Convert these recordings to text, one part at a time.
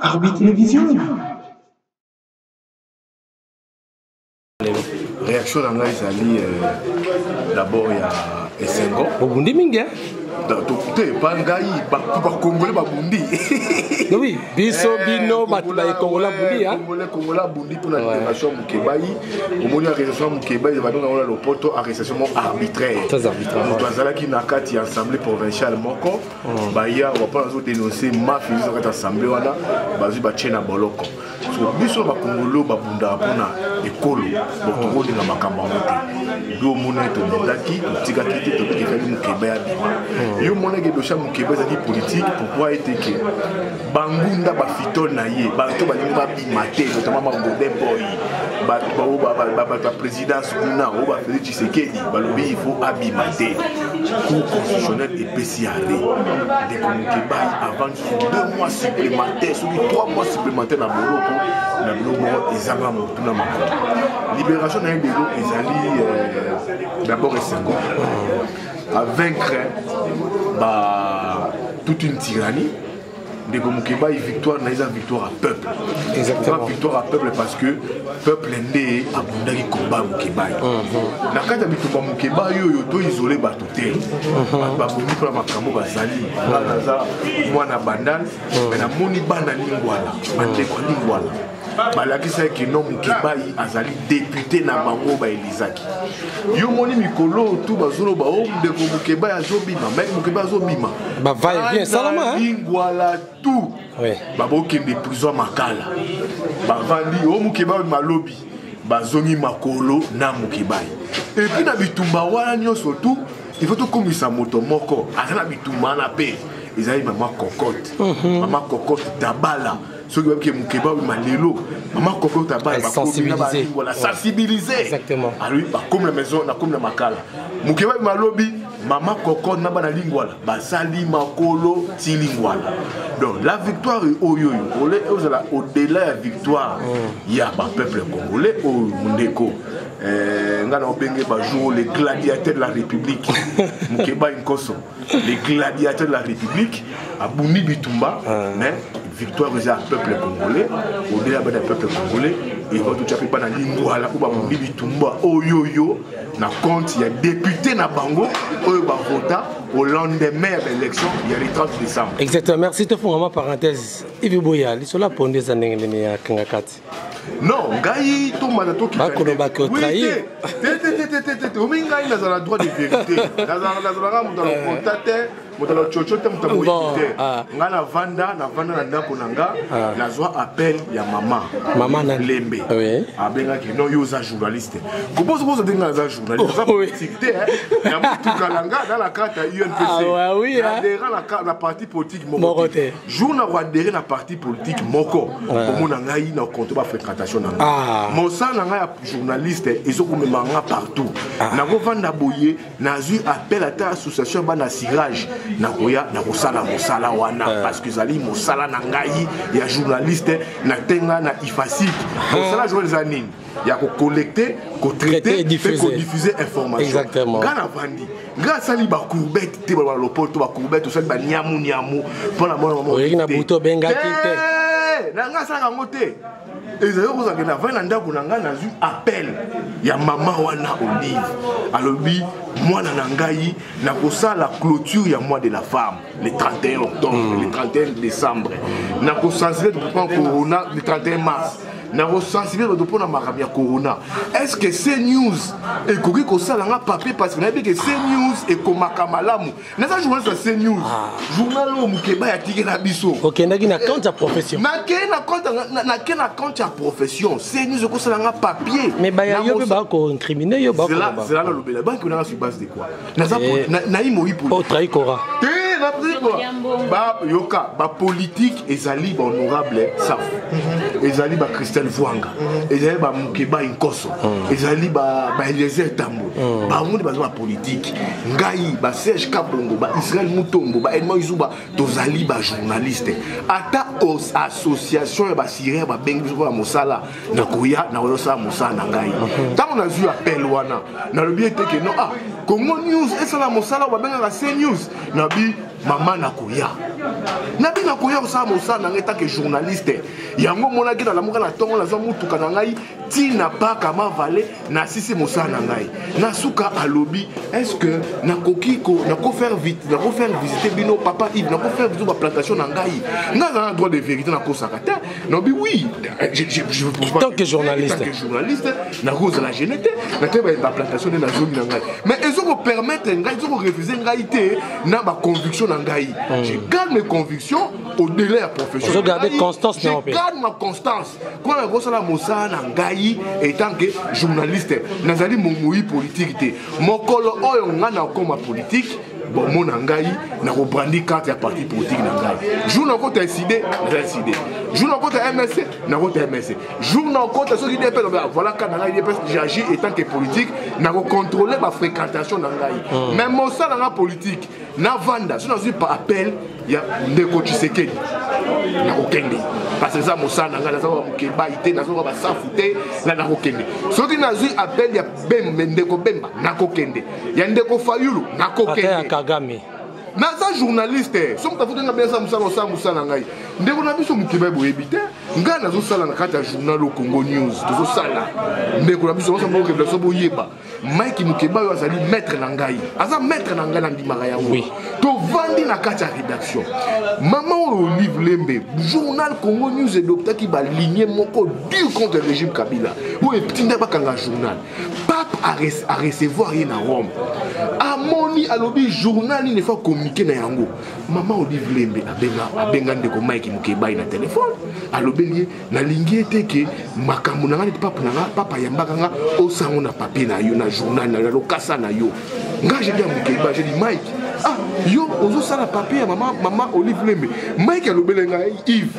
Arbitre Télévision. Réaction dans l'Aïsali, d'abord il y a Essengo. Bobundi mingi. Pas Ngaï, pas Congolais, pas Bundi. Oui, biso bino batula Congolais Bundi hein. Congolais Bundi pour la libération Mukebaï. Au moment de la arrestation Mukebaï, il va donc avoir le poteau arrestation arbitraire. Très arbitraire. Bazala qui n'a qu'à y assemblée provinciale Moko. Baya on va pas nous dénoncer mafia ils ont assemblée voilà. Bazu bachena boloko. So biso ba Congolais ba Bunda pona ekolo. Botoko de la makambangote. Do moneto ndaki, tika kiti to kifali Mukebaï. Yo mona ke docha Mukebaï zaki politique pourquoi était que bangunda ba fitol na ye ba to ba linga bi maté notamment ba Godin boy ba présidence kuna o ba Félix Tshisekedi ba lobi il faut abimate cour constitutionnel et PCRD de Mukebaï avant 2 mois supplémentaires sur 3 mois supplémentaires na boloko na blomo ezanga motuna makolo libération na yebelo ezali d'abord Essengo à vaincre toute une tyrannie. De Mukebaï, victoire, n'a pas victoire à peuple. Exactement. Victoire à peuple parce que le peuple est né à Bundaki combat Mukebaï. La carte de Mukebaï, il est isolé par tout le monde. Il faut que Bazali, moi na bandal, mais na moni banda lingwala, bande kwa lingwala. Balaki sa ki non Mukebaï azali député na bango ba Elizaki. Yo moni mikolo tout bazolo ba o de Mukebaï azobima, mais Mukebaï azobima. Ba va et vient salama hein. Lingwala tout. Oui. Ba boke de prison makala. Ba vandi o Mukebaï malobi. Ba zongi makolo na Mukebaï. Et puis na bitumba wana nyonso tout, il faut to komisa moto moko. Azana bitumba na pe. Ezali mama cocotte. Mama cocotte tabala. Ceux qui ont Mukebaï malelo, maman Koko Tabal va sensibiliser. Exactement. À lui, comme la maison, comme la makala. Mukebaï malobi, maman Koko n'a pas la lingwala, basali makolo ti lingwala. Donc la victoire est au-delà de la victoire, il y a un peuple congolais au Mundeko. Les gladiateurs de la République, Mukebaï Nkoso, les gladiateurs de la République, à Bouni Bitumba, mais victoire aux peuple congolais, au-delà du peuple congolais, et quand tu as pas dans lingua là, ou Bouni Bitumba, oh yo yo, na compte il y a député na Bango, au vota au lendemain de l'élection, il y a le 30 décembre. Exactement. Merci de faire une parenthèse. Yves Boya, ils sont là pour des années à Kangakati. Non, Gaï, tout le monde qui fait trahir. Au moins, Gaï n'a pas le droit de vérité. Dans le contact, dans le chochote, dans le moïté. Nga na vanda na ndako nanga, na zwa appel ya maman. Maman na lembe. Oui. Abenga ki non yo za journaliste. Comment vous avez nga za journaliste? Ça politique hein. Ya mutu kalanga dans la carte UNPC. Ah oui. Adhérer la parti politique moko. Jour na adhérer la parti politique moko. Comme na ngai na compte ba fréquentation nanga. Mosa na ngai journaliste ezokomemanga partout. Na ko vanda boye na zu appel à ta association ba na cirage. Nakoya na kosala mosala wana parce que zali mosala na ngai ya journaliste na tenga na ifasik mosala journaliste anine ya ko collecter ko traiter et diffuser information exactement ngana vandi ngana sali ba courbette te ba lopoto ba courbette to sali ba nyamu pour la mona maman na buto benga kite na ngana sala ngote ezali kozanga na vana ndako na ngana zu appel ya mama wana Olive alobi mwana na ngai na kosala clôture ya mois de la femme le 31 octobre le 31 décembre na kosensibiliser pour corona le 31 mars na kosensibiliser pour na makamia corona est-ce que c'est news et koki kosala nga papier parce que na bi que c'est news et komaka malamu na ça journal c'est news journal o Mukebaï ya tike na biso OK ndaki na compte ya profession na compte ya profession c'est news ko sala nga papier mais ba yo be ba ko incriminer yo ba ko ba c'est là le bela banque on a sur base de quoi na imo hipo o traikora ba yoka ba politique ezali ba honorable saf ezali ba Christelle Vuanga ezali ba Mukebaï Nkoso ezali ba Eliezer Tambo ba monde ba politique ngai ba Serge Kabongo ba Israël Mutombo ba Edmond Izuba tozali ba journaliste ata os association ba siré ba bengi ba mosala na koya na olosa mosala na ngai tant on a vu appel wana na le bien que non Congo News et ça la mosala ba benga la C News na bi maman nakoya nabi nakoya osala mosala nanga etake journaliste yango monaki na lamuka na ntongo nazwa mutuka na ngai tina paka mavale na sisi mosala na ngai nasuka alobi est-ce que nakoki faire visiter bino papa Yves nako faire visiter plantation na ngai nga droit de vérité na kosaka te nobi oui tant que journaliste na cause la génétique na te ba plantation na zone na ngai mais ils ont permettre ngai ils ont refuser ngai te na ba conviction na ngai je garde mes convictions au-delà de la profession je garde constance je garde ma constance quand la grosse la mossa na ngai étant que journaliste nazali mongoi politique te mokolo oyo nga na koma politique bon mon ngai na rebrandi carte ya parti politique na ngai jour na kota décidé na décidé jour na kota MSC na kota MSC jour na kota so qui dépend voilà quand na ngai j'agis étant que politique na contrôler ma fréquentation na ngai même mon ça na politique na vanda so na suis pas appel ya ndeko Tshisekedi na kokende parce que ça mon ça na ngai na ça mukeba ité na so ba safute na na kokende so qui na suis appel ya ndeko Bemba na kokende ya ndeko Fayulu na kokende Kagame naza journaliste so mutafuta nga bien ça musala ngai ndeko na biso mukeba boyebite nga nazo sala na kata journal au Congo News tozo sala ndeko na biso so mbo kebla so boyeba Mike Mukeba yo azali maître na ngai aza maître na ngai na ndimaka yango to vandi na kata rédaction maman Olive Lembe journal Congo News et docteur qui ba ligné moko dur contre le régime Kabila ou etinda bakanga journal pape a recevoir rien à Rome amoni alobi journal il ne faut communiquer na yango maman Olive Lembe abenga ndeko Mike Mukeba na téléphone alobi na lingi eteke makambo na ngani papa yambaka nga osango na papier na yo na journal na lokasa na yo nga j'ai dit à Mukeba j'ai dit Mike yo ozo sala papier maman Olive Lembe Mike alobelenga Yves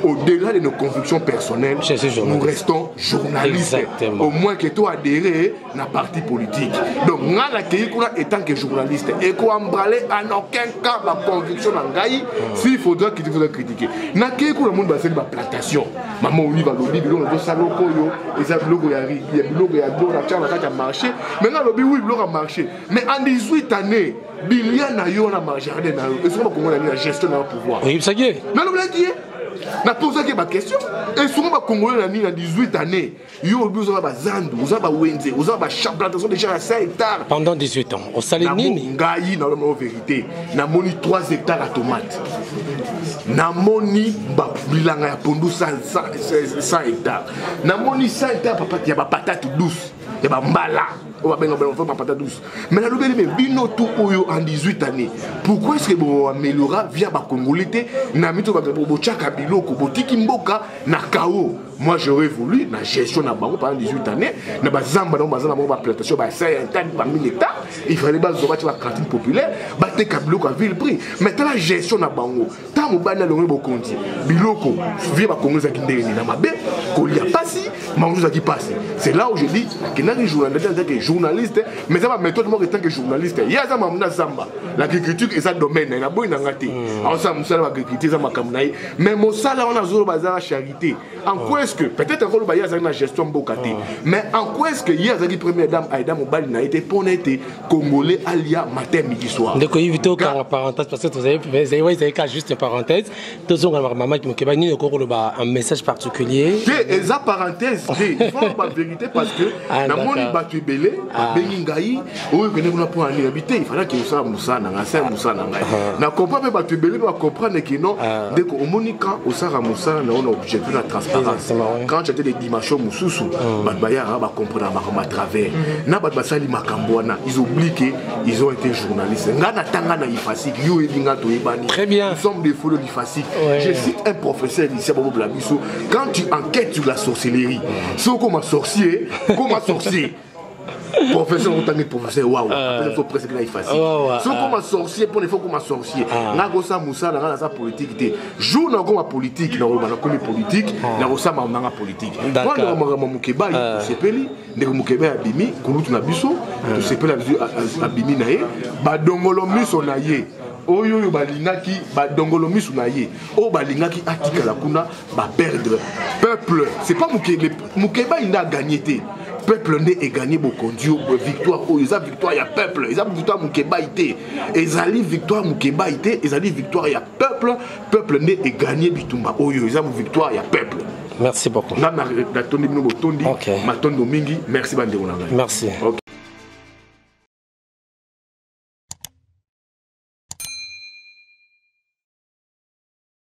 au-delà de nos convictions personnelles nous restons journalistes. Exactement. Au moins que toi adhéré na parti politique donc nga na kei kuna étant que journaliste et ko embraler en aucun cas ma conviction na ngai s'il faudra qu'il faut critiquer na kei kuna monde ba faire ba plantation maman Olive alobi biloko do saloko yo eza biloko ya biloko ya do na tcha na kata marché mais nga lobi oui biloko marché mais en 18 années Bilia na yo na jardin na yo est-ce que Congo na gestion na pouvoir oui ça y est na lo blaki na poser que ma question et souvent ba Congolais na 18 années yo vous avez ba zandu vous avez ba wenze vous avez ba plantation déjà à 5 hectares pendant 18 ans au Salinini ngai na la vérité na moni 3 hectares à tomates na moni ba bilanga ya pondu 100 hectares na moni 100 hectares papa ya ba patate douce ya ba mbala on va bien faire ma patate douce mais la nouvelle mais bino tout en 18 années pourquoi est-ce que vous améliorez via ba congolais na mito ba bochaka biloko botiki mboka na kao moi j'aurais voulu la gestion na bango pendant 18 années na bazamba na bazana ba plantation ba 5 hectares ba 1000 hectares il fallait ba zoba la cantine populaire ba te biloko à ville prix maintenant la gestion na bango tant mo bana longo bokonti biloko via ba congolais za kindeni na mabe ko lia pasi mango za ki pasi c'est là où je dis que na journaliste mais ça va méthode moi étant que journaliste il y a ça mamna zamba l'agriculture et ça domaine na boy na ngati on ça musala l'agriculture ça makamnaï mais mon sala on a zolo bazara charité en quoi est-ce que peut-être encore le y a une gestion bokati mais en quoi est-ce que il y a qui première dame Aïda Mobali n'a été pour n'être congolais alia matin midi soir donc éviter en parenthèse parce que vous avez qu'à juste parenthèse tous on va maman qui me kebani encore un message particulier et ça parenthèse il faut la vérité parce que na moni batu belé bengi ngai oyo kene kuna pour en habiter il fallait que ça musana na ça musana ngai na comprendre batu belé ba comprendre que non dès que omoni quand osara musana na on objectif la transparence quand tu as des dimensions mususu batu baya ba comprendre ma travers na batu basali makambo na ils oublient que ils ont été journalistes ngana tanga na ifasik yo elinga to ebani très bien nous sommes des fous de l'ifasik je cite un professeur ici à Bobo Blabiso quand tu enquêtes sur la sorcellerie c'est comme un sorcier professeur autant que professeur waouh il faut presque là il facile so comme sorcier pour il faut comme sorcier na go sa musa na sa politique jour na comme politique na ba comme politique na go sa manga politique moi na Mukeba sepeli ndeko Mukeba abimi kulutu na biso to sepeli abimi na ye ba dongolo miso na ye oyo balingaki ba dongolo miso na ye o balingaki atika la kuna ba perdre peuple c'est pas Mukeba il a gagné peuple nde egagné bokonzi victoire oyo eza victoire ya peuple eza victoire mokeba ite ezali victoire mokeba ite ezali victoire ya peuple nde egagné bitumba oyo eza victoire ya peuple. Merci beaucoup. Na tondi bino botondi matondo mingi merci bande onanga. Merci.